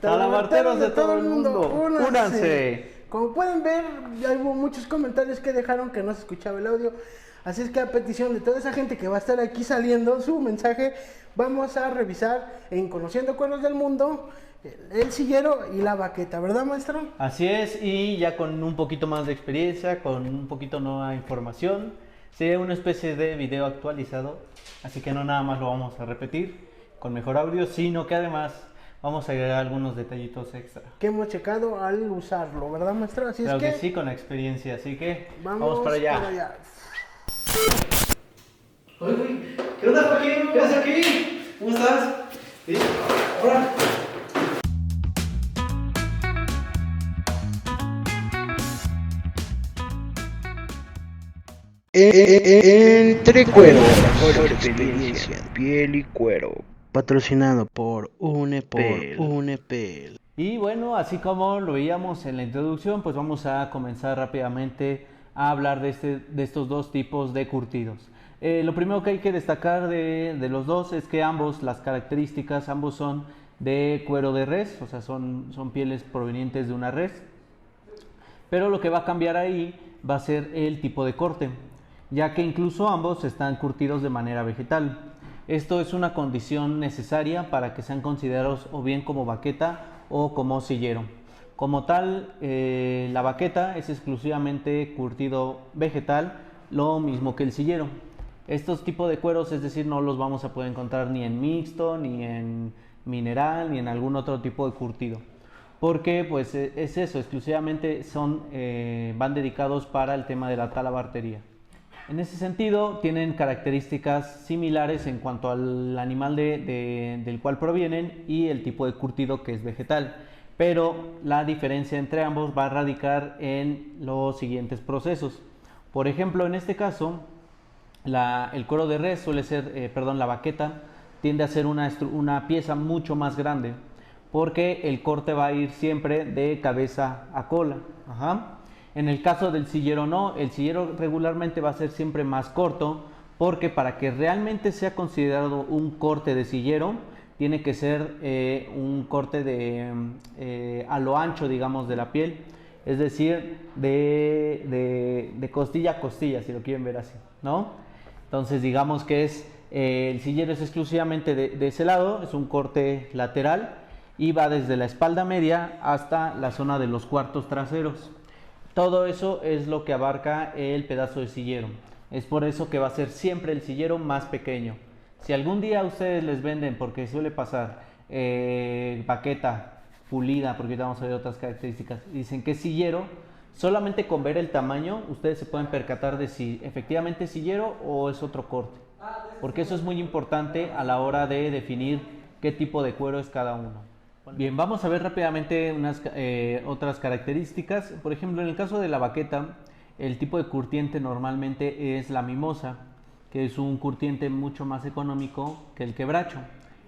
Talabarteros de todo el mundo, únanse. Como pueden ver, ya hubo muchos comentarios que dejaron que no se escuchaba el audio. Así es que a petición de toda esa gente que va a estar aquí saliendo su mensaje, vamos a revisar en Conociendo Cuernos del Mundo el sillero y la baqueta, ¿verdad, maestro? Así es, y ya con un poquito más de experiencia, con un poquito nueva información, sería una especie de video actualizado, así que no nada más lo vamos a repetir con mejor audio, sino que además vamos a agregar algunos detallitos extra. Que hemos checado al usarlo, ¿verdad, maestro? Así Claro es que sí, con la experiencia, así que vamos para allá. Oye, ¿qué onda, Joaquín? ¿Qué haces aquí? ¿Cómo estás? ¿Sí? Ahora. Entre Cuero, mejor experiencia, piel y cuero. Patrocinado por UNEPEL. Y bueno, así como lo veíamos en la introducción, pues vamos a comenzar rápidamente a hablar de estos dos tipos de curtidos. Lo primero que hay que destacar de los dos es que ambos son de cuero de res, o sea, son pieles provenientes de una res. Pero lo que va a cambiar ahí va a ser el tipo de corte, ya que incluso ambos están curtidos de manera vegetal. Esto es una condición necesaria para que sean considerados o bien como baqueta o como sillero. Como tal, la baqueta es exclusivamente curtido vegetal, lo mismo que el sillero. Estos tipos de cueros, es decir, no los vamos a poder encontrar ni en mixto, ni en mineral, ni en algún otro tipo de curtido. Porque pues es eso, exclusivamente van dedicados para el tema de la talabartería. En ese sentido, tienen características similares en cuanto al animal del cual provienen y el tipo de curtido, que es vegetal. Pero la diferencia entre ambos va a radicar en los siguientes procesos. Por ejemplo, en este caso, el cuero de res la baqueta tiende a ser una pieza mucho más grande, porque el corte va a ir siempre de cabeza a cola. Ajá. En el caso del sillero no, el sillero regularmente va a ser siempre más corto, porque para que realmente sea considerado un corte de sillero, tiene que ser un corte a lo ancho, digamos, de la piel, es decir, de costilla a costilla, si lo quieren ver así, ¿no? Entonces digamos que el sillero es exclusivamente de ese lado, es un corte lateral y va desde la espalda media hasta la zona de los cuartos traseros. Todo eso es lo que abarca el pedazo de sillero. Es por eso que va a ser siempre el sillero más pequeño. Si algún día a ustedes les venden, porque suele pasar, baqueta pulida, porque ahorita vamos a ver otras características, dicen que es sillero, solamente con ver el tamaño ustedes se pueden percatar de si efectivamente es sillero o es otro corte. Porque eso es muy importante a la hora de definir qué tipo de cuero es cada uno. Bien, vamos a ver rápidamente otras características. Por ejemplo, en el caso de la baqueta, el tipo de curtiente normalmente es la mimosa, que es un curtiente mucho más económico que el quebracho.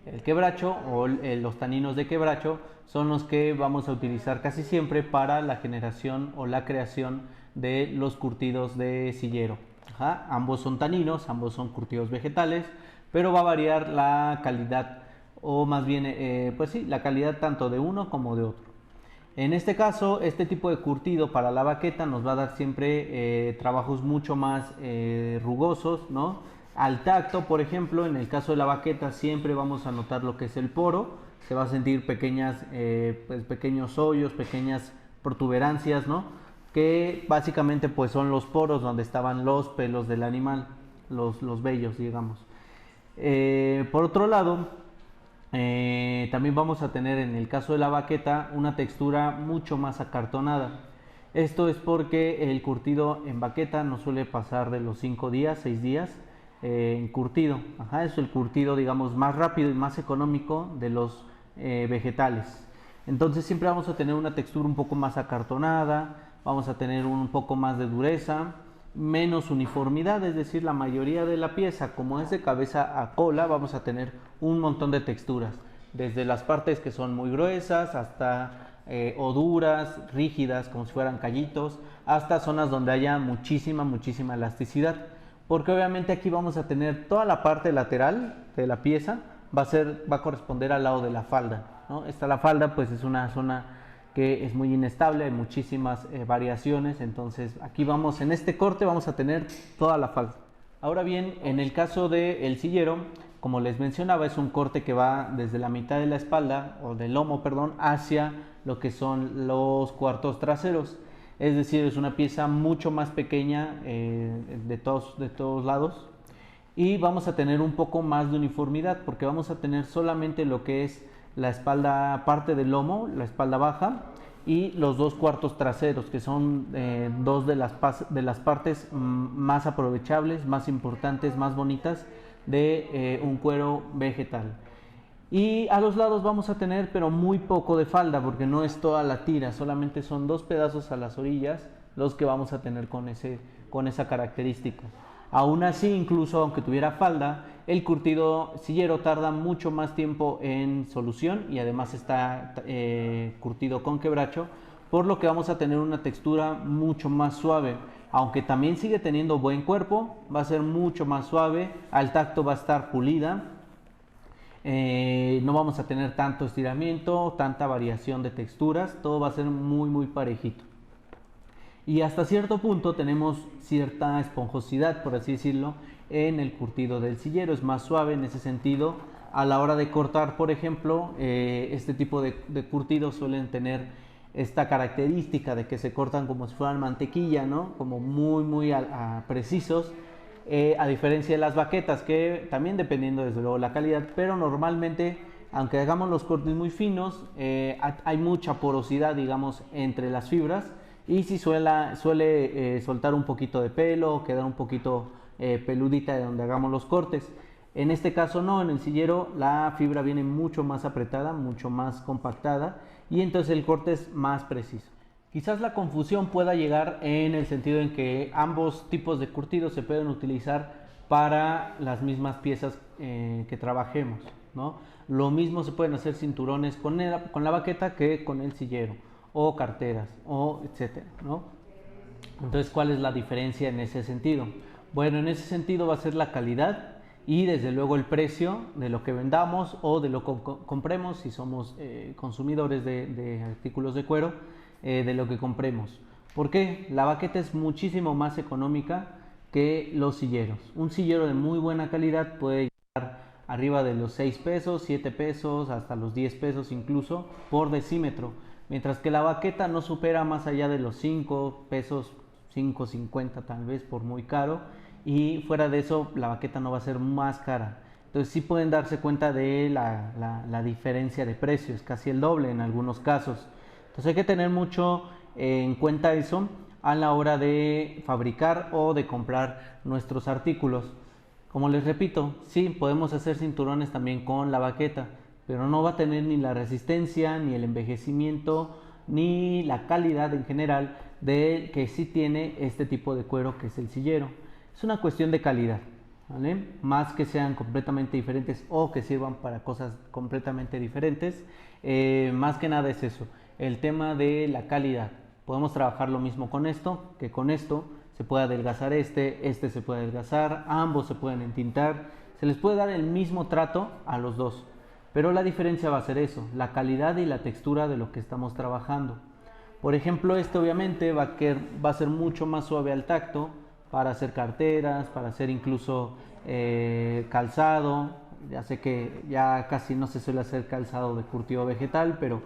El quebracho o los taninos de quebracho son los que vamos a utilizar casi siempre para la generación o la creación de los curtidos de sillero. Ajá. Ambos son taninos, ambos son curtidos vegetales, pero va a variar la calidad, o más bien, la calidad tanto de uno como de otro. En este caso, este tipo de curtido para la baqueta nos va a dar siempre trabajos mucho más rugosos, ¿no? Al tacto, por ejemplo, en el caso de la baqueta siempre vamos a notar lo que es el poro, se va a sentir pequeños hoyos, pequeñas protuberancias, ¿no? Que básicamente pues son los poros donde estaban los pelos del animal, los vellos, digamos. Por otro lado, también vamos a tener en el caso de la baqueta una textura mucho más acartonada. Esto es porque el curtido en baqueta no suele pasar de los 5 días, 6 días en curtido. Ajá, es el curtido, digamos, más rápido y más económico de los vegetales. Entonces siempre vamos a tener una textura un poco más acartonada, vamos a tener un poco más de dureza, menos uniformidad, es decir, la mayoría de la pieza, como es de cabeza a cola, vamos a tener un montón de texturas, desde las partes que son muy gruesas hasta o duras, rígidas, como si fueran callitos, hasta zonas donde haya muchísima elasticidad, porque obviamente aquí vamos a tener toda la parte lateral de la pieza va a corresponder al lado de la falda. ¿no? La falda, pues es una zona que es muy inestable, hay muchísimas variaciones, entonces aquí vamos, en este corte vamos a tener toda la falda. Ahora bien, en el caso del sillero, como les mencionaba, es un corte que va desde la mitad de la espalda, o del lomo, perdón, hacia lo que son los cuartos traseros. Es decir, es una pieza mucho más pequeña de todos lados. Y vamos a tener un poco más de uniformidad, porque vamos a tener solamente lo que es la espalda, parte del lomo, la espalda baja, y los dos cuartos traseros, que son dos de las partes más aprovechables, más importantes, más bonitas de un cuero vegetal. Y a los lados vamos a tener, pero muy poco de falda, porque no es toda la tira, solamente son dos pedazos a las orillas los que vamos a tener con esa característica. Aún así, incluso aunque tuviera falda, el curtido sillero tarda mucho más tiempo en solución y además está curtido con quebracho, por lo que vamos a tener una textura mucho más suave. Aunque también sigue teniendo buen cuerpo, va a ser mucho más suave, al tacto va a estar pulida, no vamos a tener tanto estiramiento, tanta variación de texturas, todo va a ser muy parejito. Y hasta cierto punto tenemos cierta esponjosidad, por así decirlo, en el curtido del sillero. Es más suave en ese sentido. A la hora de cortar, por ejemplo, este tipo de curtidos suelen tener esta característica de que se cortan como si fueran mantequilla, ¿no? Como muy precisos. A diferencia de las baquetas, que también dependiendo desde luego la calidad, pero normalmente, aunque hagamos los cortes muy finos, hay mucha porosidad, digamos, entre las fibras. Y si suele soltar un poquito de pelo, quedar un poquito peludita de donde hagamos los cortes. En este caso no, en el sillero la fibra viene mucho más apretada, mucho más compactada y entonces el corte es más preciso. Quizás la confusión pueda llegar en el sentido en que ambos tipos de curtidos se pueden utilizar para las mismas piezas que trabajemos, ¿no? Lo mismo se pueden hacer cinturones con la baqueta que con el sillero, o carteras, o etcétera, ¿no? Entonces, ¿cuál es la diferencia en ese sentido? Bueno, en ese sentido va a ser la calidad y desde luego el precio de lo que vendamos o de lo que compremos, si somos consumidores de artículos de cuero, de lo que compremos. ¿Por qué? La baqueta es muchísimo más económica que los silleros. Un sillero de muy buena calidad puede llegar arriba de los 6 pesos, 7 pesos, hasta los 10 pesos incluso por decímetro. Mientras que la baqueta no supera más allá de los 5 pesos, 5.50 tal vez por muy caro, y fuera de eso la baqueta no va a ser más cara. Entonces sí pueden darse cuenta de la diferencia de precios, casi el doble en algunos casos. Entonces hay que tener mucho en cuenta eso a la hora de fabricar o de comprar nuestros artículos. Como les repito, sí podemos hacer cinturones también con la baqueta, pero no va a tener ni la resistencia, ni el envejecimiento, ni la calidad en general de que sí tiene este tipo de cuero que es el sillero. Es una cuestión de calidad, ¿vale? Más que sean completamente diferentes o que sirvan para cosas completamente diferentes, más que nada es eso, el tema de la calidad. Podemos trabajar lo mismo con esto que con esto. Se puede adelgazar este se puede adelgazar, ambos se pueden entintar, se les puede dar el mismo trato a los dos. Pero la diferencia va a ser eso, la calidad y la textura de lo que estamos trabajando. Por ejemplo, este obviamente va a ser mucho más suave al tacto para hacer carteras, para hacer incluso calzado. Ya sé que ya casi no se suele hacer calzado de curtido vegetal, pero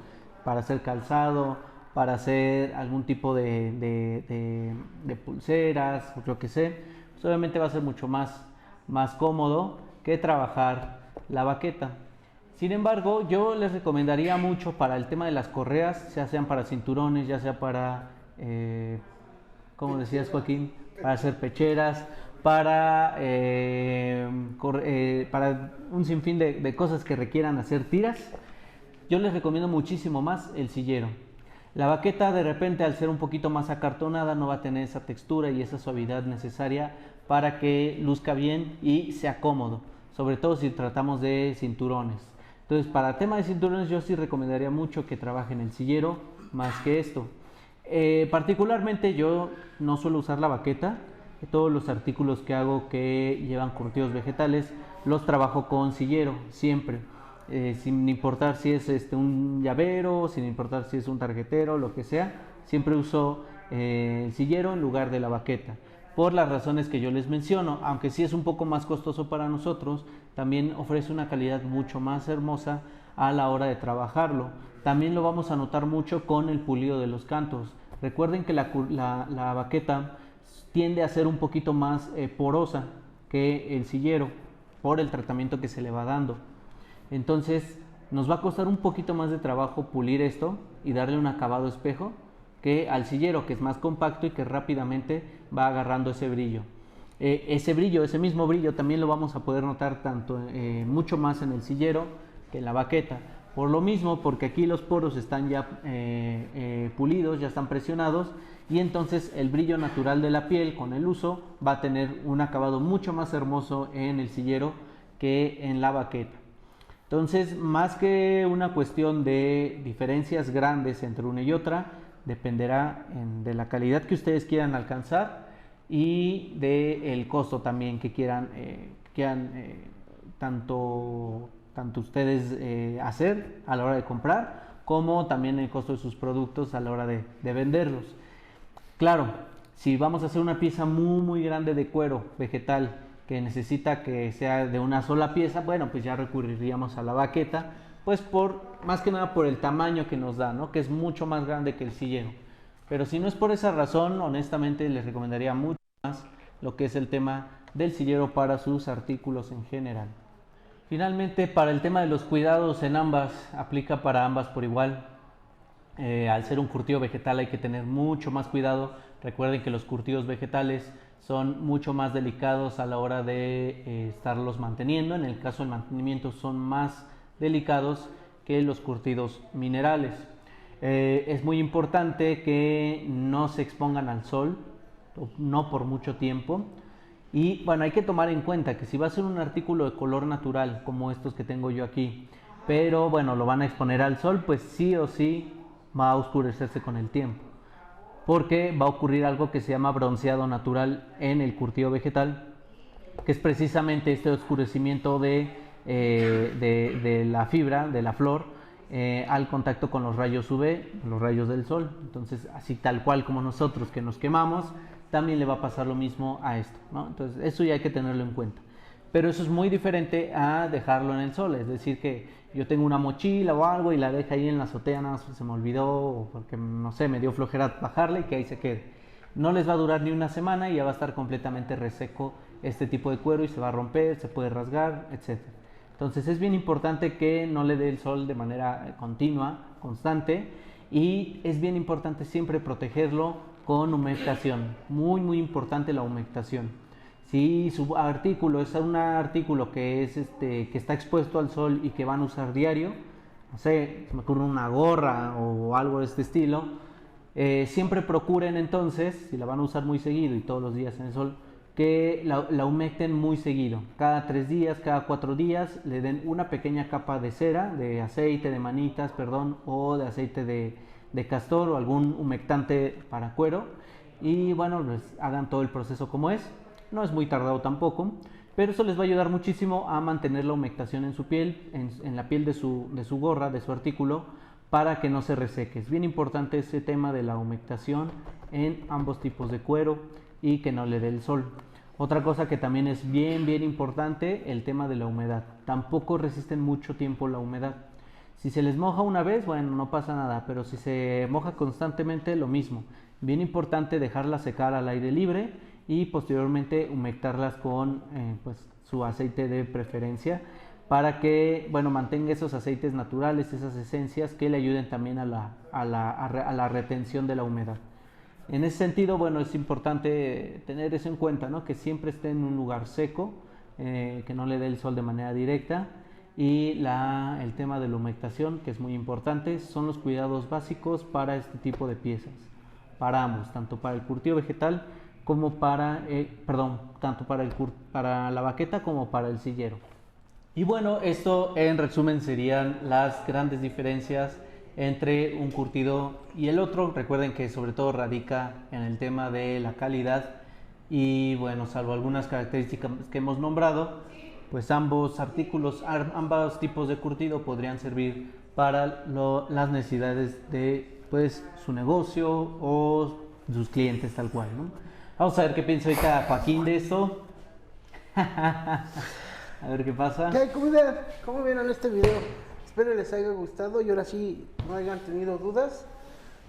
para hacer calzado, para hacer algún tipo de pulseras, o yo que sé, pues obviamente va a ser mucho más cómodo que trabajar la baqueta. Sin embargo, yo les recomendaría mucho para el tema de las correas, ya sean para cinturones, ya sea para, como decías Joaquín, para hacer pecheras, para un sinfín de cosas que requieran hacer tiras. Yo les recomiendo muchísimo más el sillero. La baqueta de repente al ser un poquito más acartonada no va a tener esa textura y esa suavidad necesaria para que luzca bien y sea cómodo, sobre todo si tratamos de cinturones. Entonces, para el tema de cinturones yo sí recomendaría mucho que trabajen el sillero más que esto. Particularmente yo no suelo usar la baqueta. Todos los artículos que hago que llevan curtidos vegetales los trabajo con sillero siempre. sin importar si es un llavero, sin importar si es un tarjetero, lo que sea, siempre uso el sillero en lugar de la baqueta, por las razones que yo les menciono. Aunque sí es un poco más costoso para nosotros, también ofrece una calidad mucho más hermosa a la hora de trabajarlo. También lo vamos a notar mucho con el pulido de los cantos. Recuerden que la baqueta tiende a ser un poquito más porosa que el sillero por el tratamiento que se le va dando. Entonces nos va a costar un poquito más de trabajo pulir esto y darle un acabado espejo que al sillero, que es más compacto y que rápidamente va agarrando ese brillo. Ese mismo brillo también lo vamos a poder notar mucho más en el sillero que en la baqueta. Por lo mismo, porque aquí los poros están ya pulidos, ya están presionados, y entonces el brillo natural de la piel con el uso va a tener un acabado mucho más hermoso en el sillero que en la baqueta. Entonces, más que una cuestión de diferencias grandes entre una y otra, dependerá de la calidad que ustedes quieran alcanzar y del costo también que quieran tanto ustedes hacer a la hora de comprar, como también el costo de sus productos a la hora de venderlos. Claro, si vamos a hacer una pieza muy grande de cuero vegetal que necesita que sea de una sola pieza, bueno, pues ya recurriríamos a la baqueta, pues más que nada por el tamaño que nos da, ¿no? Que es mucho más grande que el sillero. Pero si no es por esa razón, honestamente les recomendaría mucho más lo que es el tema del sillero para sus artículos en general. Finalmente, para el tema de los cuidados en ambas, aplica para ambas por igual. Al ser un curtido vegetal hay que tener mucho más cuidado. Recuerden que los curtidos vegetales son mucho más delicados a la hora de estarlos manteniendo. En el caso del mantenimiento son más delicados que los curtidos minerales. Es muy importante que no se expongan al sol, no por mucho tiempo. Y bueno, hay que tomar en cuenta que si va a ser un artículo de color natural, como estos que tengo yo aquí, pero bueno, lo van a exponer al sol, pues sí o sí va a oscurecerse con el tiempo, porque va a ocurrir algo que se llama bronceado natural en el curtido vegetal, que es precisamente este oscurecimiento de la fibra, de la flor, al contacto con los rayos UV, los rayos del sol. Entonces, así tal cual como nosotros que nos quemamos, también le va a pasar lo mismo a esto, ¿no? Entonces, eso ya hay que tenerlo en cuenta. Pero eso es muy diferente a dejarlo en el sol, es decir, que yo tengo una mochila o algo y la dejo ahí en la azotea, nada más se me olvidó o porque, no sé, me dio flojera bajarla y que ahí se quede. No les va a durar ni una semana y ya va a estar completamente reseco este tipo de cuero y se va a romper, se puede rasgar, etc. Entonces es bien importante que no le dé el sol de manera continua, constante, y es bien importante siempre protegerlo con humectación. Muy importante la humectación. Si su artículo es un artículo que está expuesto al sol y que van a usar diario, no sé, se me ocurre una gorra o algo de este estilo, siempre procuren entonces, si la van a usar muy seguido y todos los días en el sol, que la humecten muy seguido. Cada 3 días, cada 4 días, le den una pequeña capa de cera, de aceite de manitas, o de aceite de castor o algún humectante para cuero. Y bueno, pues hagan todo el proceso como es. No es muy tardado tampoco, pero eso les va a ayudar muchísimo a mantener la humectación en su piel, en la piel de su gorra, de su artículo, para que no se reseque. Es bien importante ese tema de la humectación en ambos tipos de cuero y que no le dé el sol. Otra cosa que también es bien importante, el tema de la humedad. Tampoco resisten mucho tiempo la humedad. Si se les moja una vez, bueno, no pasa nada, pero si se moja constantemente, lo mismo. Bien importante dejarla secar al aire libre y posteriormente humectarlas con su aceite de preferencia, para que mantenga esos aceites naturales, esas esencias que le ayuden también a la retención de la humedad. En ese sentido, es importante tener eso en cuenta, ¿no? Que siempre esté en un lugar seco, que no le dé el sol de manera directa, y el tema de la humectación, que es muy importante, son los cuidados básicos para este tipo de piezas, para ambos, tanto para el curtido vegetal como tanto para la baqueta como para el sillero. Y bueno, esto en resumen serían las grandes diferencias entre un curtido y el otro. Recuerden que sobre todo radica en el tema de la calidad y salvo algunas características que hemos nombrado, pues ambos artículos, ambos tipos de curtido podrían servir para las necesidades de pues su negocio o sus clientes tal cual, ¿no? Vamos a ver qué piensa ahorita Joaquín de esto. A ver qué pasa. ¿Qué hay, comunidad? ¿Cómo vieron este video? Espero les haya gustado y ahora sí no hayan tenido dudas,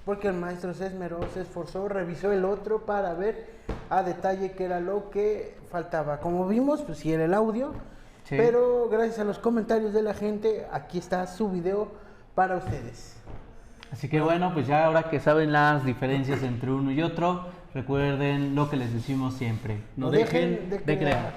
porque el maestro se esmeró, se esforzó, revisó el otro para ver a detalle qué era lo que faltaba. Como vimos, pues sí era el audio, Sí. pero gracias a los comentarios de la gente, aquí está su video para ustedes. Así que bueno, pues ya ahora que saben las diferencias entre uno y otro, recuerden lo que les decimos siempre, no dejen de crear.